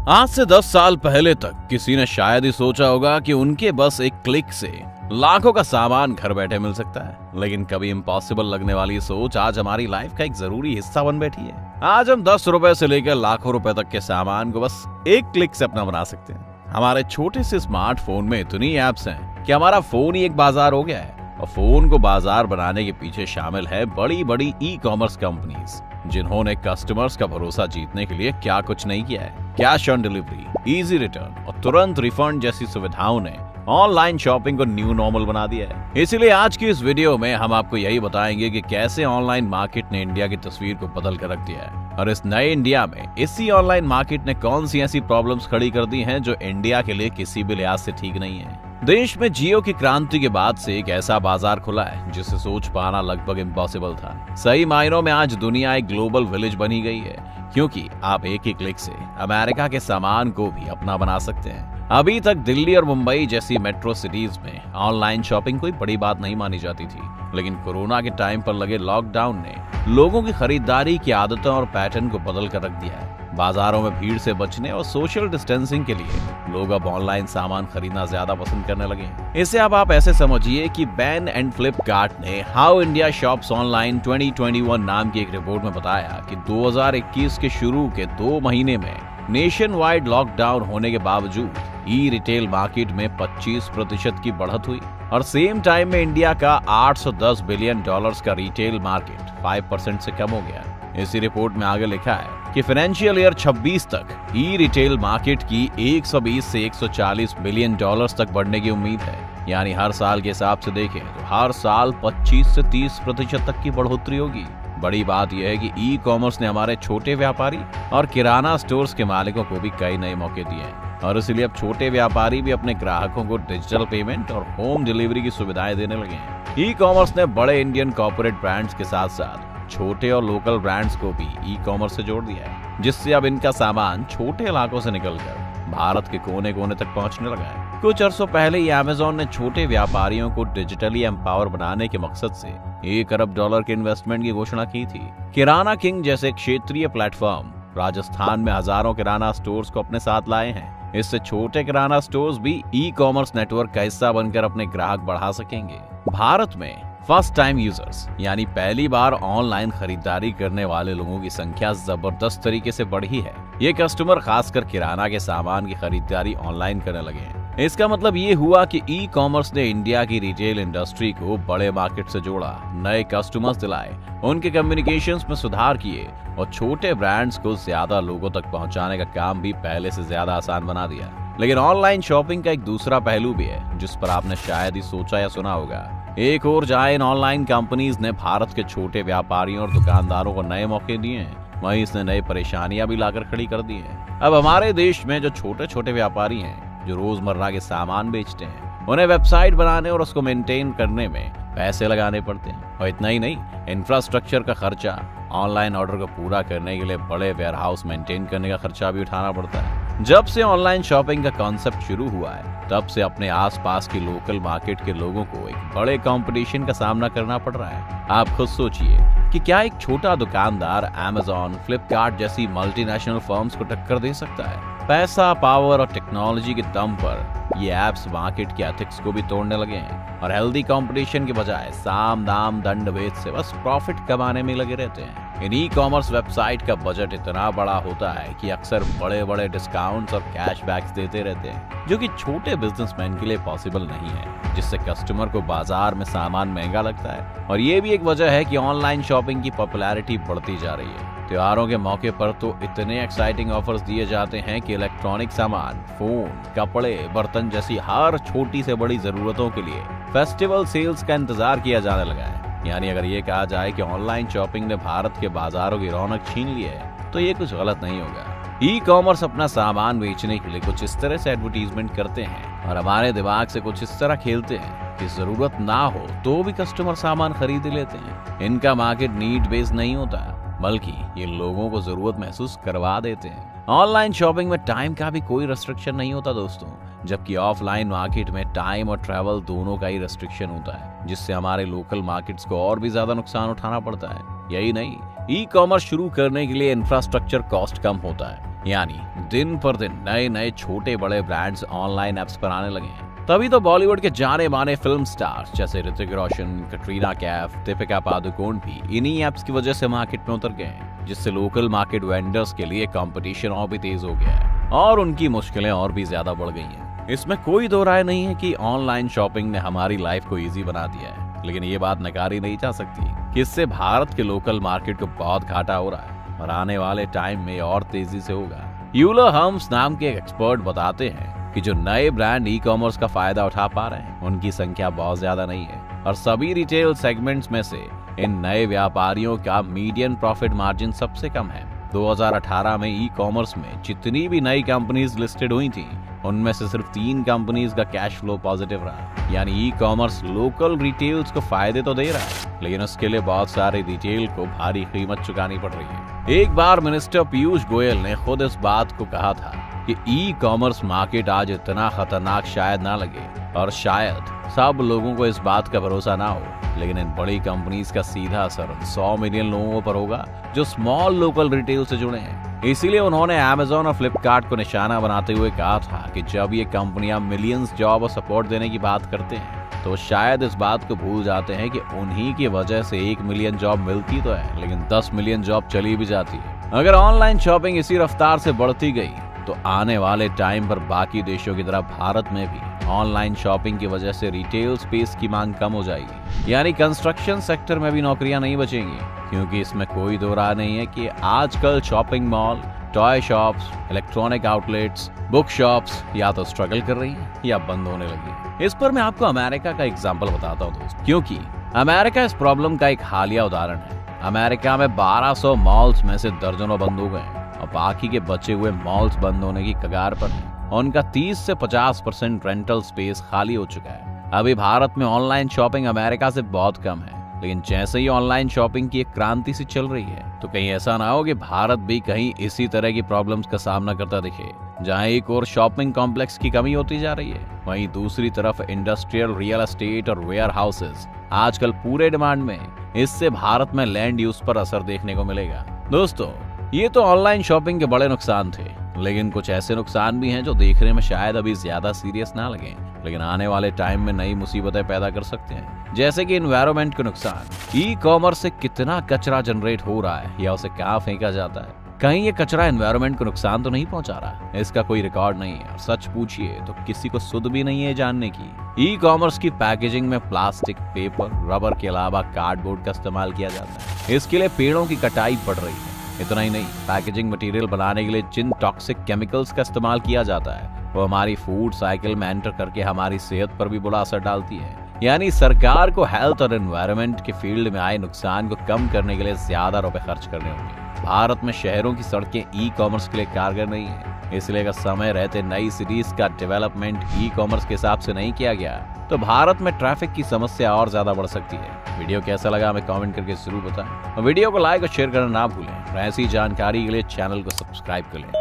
आज से 10 साल पहले तक किसी ने शायद ही सोचा होगा कि उनके बस एक क्लिक से लाखों का सामान घर बैठे मिल सकता है। लेकिन कभी इम्पॉसिबल लगने वाली सोच आज हमारी लाइफ का एक जरूरी हिस्सा बन बैठी है। आज हम 10 रुपए से लेकर लाखों रुपए तक के सामान को बस एक क्लिक से अपना बना सकते हैं। हमारे छोटे से स्मार्टफोन में इतनी ऐप्स हैं कि हमारा फोन ही एक बाजार हो गया है। और फोन को बाजार बनाने के पीछे शामिल है बड़ी बड़ी ई कॉमर्स कंपनीज, जिन्होंने कस्टमर्स का भरोसा जीतने के लिए क्या कुछ नहीं किया है। Cash on delivery, easy return और तुरंत रिफंड जैसी सुविधाओं ने ऑनलाइन शॉपिंग को न्यू नॉर्मल बना दिया है। इसीलिए आज की इस वीडियो में हम आपको यही बताएंगे कि कैसे ऑनलाइन मार्केट ने इंडिया की तस्वीर को बदल कर रख दिया है, और इस नए इंडिया में इसी ऑनलाइन मार्केट ने कौन सी ऐसी प्रॉब्लम्स खड़ी कर दी हैं जो इंडिया के लिए किसी भी लिहाज से ठीक नहीं है। देश में जियो की क्रांति के बाद से एक ऐसा बाजार खुला है जिसे सोच पाना लगभग इम्पॉसिबल था। सही मायनों में आज दुनिया एक ग्लोबल विलेज बनी गई है, क्योंकि आप एक ही क्लिक से अमेरिका के सामान को भी अपना बना सकते हैं। अभी तक दिल्ली और मुंबई जैसी मेट्रो सिटीज में ऑनलाइन शॉपिंग कोई बड़ी बात नहीं मानी जाती थी, लेकिन कोरोना के टाइम पर लगे लॉकडाउन ने लोगों की खरीदारी की आदतों और पैटर्न को बदल कर रख दिया है। बाजारों में भीड़ से बचने और सोशल डिस्टेंसिंग के लिए लोग अब ऑनलाइन सामान खरीदना ज्यादा पसंद करने लगे हैं। इसे अब आप ऐसे समझिए कि बैन एंड फ्लिपकार्ट ने हाउ इंडिया शॉप्स ऑनलाइन 2021 नाम की एक रिपोर्ट में बताया कि 2021 के शुरू के 2 महीने में नेशन वाइड लॉकडाउन होने के बावजूद ई रिटेल मार्केट में 25% की बढ़त हुई, और सेम टाइम में इंडिया का $810 बिलियन का रिटेल मार्केट 5% से कम हो गया। इसी रिपोर्ट में आगे लिखा है कि फाइनेंशियल ईयर 26 तक ई रिटेल मार्केट की 120 से 140 बिलियन डॉलर्स तक बढ़ने की उम्मीद है। यानी हर साल के हिसाब से देखें तो हर साल 25 से 30% तक की बढ़ोतरी होगी। बड़ी बात यह है कि ई कॉमर्स ने हमारे छोटे व्यापारी और किराना स्टोर्स के मालिकों को भी कई नए मौके दिए हैं, और इसलिए अब छोटे व्यापारी भी अपने ग्राहकों को डिजिटल पेमेंट और होम डिलीवरी की सुविधाएं देने लगे हैं। ई कॉमर्स ने बड़े इंडियन कॉर्पोरेट ब्रांड्स के साथ साथ छोटे और लोकल ब्रांड्स को भी ई कॉमर्स से जोड़ दिया है, जिससे अब इनका सामान छोटे इलाकों से निकलकर भारत के कोने कोने तक पहुंचने लगा है। कुछ अरसों पहले ही अमेज़न ने छोटे व्यापारियों को डिजिटली एम्पावर बनाने के मकसद से $1 अरब के इन्वेस्टमेंट की घोषणा की थी। किराना किंग जैसे क्षेत्रीय प्लेटफॉर्म राजस्थान में हजारों किराना स्टोर्स को अपने साथ लाए हैं। इससे छोटे किराना स्टोर्स भी ई कॉमर्स नेटवर्क का हिस्सा बनकर अपने ग्राहक बढ़ा सकेंगे। भारत में फर्स्ट टाइम यूजर्स यानी पहली बार ऑनलाइन खरीदारी करने वाले लोगों की संख्या जबरदस्त तरीके से बढ़ी है। ये कस्टमर खासकर किराना के सामान की खरीदारी ऑनलाइन करने लगे हैं। इसका मतलब ये हुआ कि ई कॉमर्स ने इंडिया की रिटेल इंडस्ट्री को बड़े मार्केट से जोड़ा, नए कस्टमर्स दिलाए, उनके कम्युनिकेशंस में सुधार किए और छोटे ब्रांड्स को ज्यादा लोगों तक पहुंचाने का काम भी पहले से ज्यादा आसान बना दिया। लेकिन ऑनलाइन शॉपिंग का एक दूसरा पहलू भी है जिस पर आपने शायद ही सोचा या सुना होगा। एक और जहां इन ऑनलाइन कंपनीज ने भारत के छोटे व्यापारियों और दुकानदारों को नए मौके दिए हैं, वहीं इसने नई परेशानियां भी लाकर खड़ी कर दी हैं। अब हमारे देश में जो छोटे छोटे व्यापारी हैं जो रोजमर्रा के सामान बेचते हैं, उन्हें वेबसाइट बनाने और उसको मेंटेन करने में पैसे लगाने पड़ते हैं। और इतना ही नहीं, इंफ्रास्ट्रक्चर का खर्चा, ऑनलाइन ऑर्डर को पूरा करने के लिए बड़े वेयरहाउस मेंटेन करने का खर्चा भी उठाना पड़ता है। जब से ऑनलाइन शॉपिंग का कॉन्सेप्ट शुरू हुआ है, तब से अपने आसपास की लोकल मार्केट के लोगों को एक बड़े कंपटीशन का सामना करना पड़ रहा है। आप खुद सोचिए कि क्या एक छोटा दुकानदार अमेज़न, फ्लिपकार्ट जैसी मल्टीनेशनल फर्म्स को टक्कर दे सकता है? पैसा, पावर और टेक्नोलॉजी के दम पर ये ऐप्स मार्केट के एथिक्स को भी तोड़ने लगे हैं और हेल्दी कंपटीशन के बजाय साम दाम दंड भेद से बस प्रॉफिट कमाने में लगे रहते हैं। इन ई कॉमर्स वेबसाइट का बजट इतना बड़ा होता है कि अक्सर बड़े बड़े डिस्काउंट्स और कैशबैक्स देते रहते हैं, जो कि छोटे बिजनेसमैन के लिए पॉसिबल नहीं है, जिससे कस्टमर को बाजार में सामान महंगा लगता है। और ये भी एक वजह है कि ऑनलाइन शॉपिंग की पॉपुलैरिटी बढ़ती जा रही है। त्योहारों के मौके पर तो इतने एक्साइटिंग ऑफर्स दिए जाते हैं कि इलेक्ट्रॉनिक सामान, फोन, कपड़े, बर्तन जैसी हर छोटी से बड़ी जरूरतों के लिए फेस्टिवल सेल्स का इंतजार किया जाने लगा है। यानी अगर ये कहा जाए कि ऑनलाइन शॉपिंग ने भारत के बाजारों की रौनक छीन ली है, तो ये कुछ गलत नहीं होगा। ई कॉमर्स अपना सामान बेचने के लिए कुछ इस तरह से एडवर्टीजमेंट करते हैं और हमारे दिमाग से कुछ इस तरह खेलते हैं कि जरूरत ना हो तो भी कस्टमर सामान खरीद लेते हैं। इनका मार्केट नीड बेस्ड नहीं होता, बल्कि ये लोगों को जरूरत महसूस करवा देते हैं। ऑनलाइन शॉपिंग में टाइम का भी कोई रेस्ट्रिक्शन नहीं होता दोस्तों, जबकि ऑफलाइन मार्केट में टाइम और ट्रैवल दोनों का ही रेस्ट्रिक्शन होता है, जिससे हमारे लोकल मार्केट्स को और भी ज्यादा नुकसान उठाना पड़ता है। यही नहीं, ई कॉमर्स शुरू करने के लिए इंफ्रास्ट्रक्चर कॉस्ट कम होता है, यानी दिन पर दिन नए नए छोटे बड़े ब्रांड्स ऑनलाइन एप्स पर आने लगे हैं। तभी तो बॉलीवुड के जाने माने फिल्म स्टार्स जैसे ऋतिक रोशन, कटरीना कैफ, दीपिका पादुकोण भी इन्हीं एप्स की वजह से मार्केट में उतर गए हैं, जिससे लोकल मार्केट वेंडर्स के लिए कंपटीशन और भी तेज हो गया है और उनकी मुश्किलें और भी ज्यादा बढ़ गई हैं। इसमें कोई दो राय नहीं है कि ऑनलाइन शॉपिंग ने हमारी लाइफ को इजी बना दिया है, लेकिन ये बात नकारी नहीं जा सकती कि इससे भारत के लोकल मार्केट को बहुत घाटा हो रहा है और आने वाले टाइम में और तेजी से होगा। यूलर हम्स नाम के एक एक्सपर्ट बताते हैं कि जो नए ब्रांड ई कॉमर्स का फायदा उठा पा रहे हैं उनकी संख्या बहुत ज्यादा नहीं है और सभी रिटेल सेगमेंट्स में से इन नए व्यापारियों का मीडियन प्रॉफिट मार्जिन सबसे कम है। 2018 में ई कॉमर्स में जितनी भी नई कंपनीज लिस्टेड हुई थी उनमें से सिर्फ 3 कंपनीज का कैश फ्लो पॉजिटिव रहा। यानी ई कॉमर्स लोकल रिटेल्स को फायदे तो दे रहा है, लेकिन उसके लिए बहुत सारे रिटेल को भारी कीमत चुकानी पड़ रही है। एक बार मिनिस्टर पीयूष गोयल ने खुद इस बात को कहा था कि ई कॉमर्स मार्केट आज इतना खतरनाक शायद ना लगे और शायद सब लोगों को इस बात का भरोसा ना हो, लेकिन इन बड़ी कंपनीज का सीधा असर 100 मिलियन लोगों पर होगा जो स्मॉल लोकल रिटेल से जुड़े हैं। इसीलिए उन्होंने अमेज़न और फ्लिपकार्ट को निशाना बनाते हुए कहा था कि जब ये कंपनियां मिलियंस जॉब और सपोर्ट देने की बात करते हैं तो शायद इस बात को भूल जाते हैं कि उन्हीं की वजह से 1 मिलियन जॉब मिलती तो है, लेकिन 10 मिलियन जॉब चली भी जाती है। अगर ऑनलाइन शॉपिंग इसी रफ्तार से बढ़ती गई तो आने वाले टाइम पर बाकी देशों की तरह भारत में भी ऑनलाइन शॉपिंग की वजह से रिटेल स्पेस की मांग कम हो जाएगी। यानी कंस्ट्रक्शन सेक्टर में भी नौकरियां नहीं बचेंगी, क्योंकि इसमें कोई दो राय नहीं है कि आजकल shopping mall, toy shops, electronic outlets, book shops या तो स्ट्रगल कर रही हैं या बंद होने लगी हैं। इस पर मैं आपको अमेरिका का एग्जाम्पल बताता हूँ दोस्त, क्योंकि अमेरिका इस प्रॉब्लम का एक हालिया उदाहरण है। अमेरिका में 1200 मॉल्स में से दर्जनों बंद हो गए हैं और बाकी के बचे हुए मॉल्स बंद होने की कगार पर हैं और उनका 30 से 50% रेंटल स्पेस खाली हो चुका है। अभी भारत में ऑनलाइन शॉपिंग अमेरिका से बहुत कम है, लेकिन जैसे ही ऑनलाइन शॉपिंग की एक क्रांति सी चल रही है तो कहीं ऐसा ना हो कि भारत भी कहीं इसी तरह की प्रॉब्लम्स का सामना करता दिखे, जहां एक और शॉपिंग कॉम्प्लेक्स की कमी होती जा रही है, वहीं दूसरी तरफ इंडस्ट्रियल रियल एस्टेट और वेयर हाउसेज आजकल पूरे डिमांड में। इससे भारत में लैंड यूज पर असर देखने को मिलेगा। दोस्तों, ये तो ऑनलाइन शॉपिंग के बड़े नुकसान थे, लेकिन कुछ ऐसे नुकसान भी हैं जो देखने में शायद अभी ज्यादा सीरियस ना लगे, लेकिन आने वाले टाइम में नई मुसीबतें पैदा कर सकते हैं, जैसे कि एनवायरनमेंट के नुकसान। ई कॉमर्स से कितना कचरा जनरेट हो रहा है या उसे कहाँ फेंका जाता है, कहीं ये कचरा एनवायरनमेंट को नुकसान तो नहीं पहुंचा रहा? इसका कोई रिकॉर्ड नहीं है। सच पूछिए तो किसी को सुध भी नहीं है जानने की। ई कॉमर्स की पैकेजिंग में प्लास्टिक, पेपर, रबर के अलावा कार्डबोर्ड का इस्तेमाल किया जाता है। इसके लिए पेड़ों की कटाई बढ़ रही है। इतना ही नहीं, पैकेजिंग मटेरियल बनाने के लिए जिन टॉक्सिक केमिकल्स का इस्तेमाल किया जाता है वो हमारी फूड साइकिल में एंटर करके हमारी सेहत पर भी बुरा असर डालती है। यानी सरकार को हेल्थ और एनवायरनमेंट के फील्ड में आए नुकसान को कम करने के लिए ज्यादा रुपए खर्च करने होंगे। भारत में शहरों की सड़कें ई कॉमर्स के लिए कारगर नहीं है, इसलिए अगर समय रहते नई सिटीज का डेवलपमेंट ई कॉमर्स के हिसाब से नहीं किया गया तो भारत में ट्रैफिक की समस्या और ज्यादा बढ़ सकती है। वीडियो कैसा लगा हमें कमेंट करके जरूर बताएं और वीडियो को लाइक और शेयर करना ना भूलें। ऐसी जानकारी के लिए चैनल को सब्सक्राइब कर लें।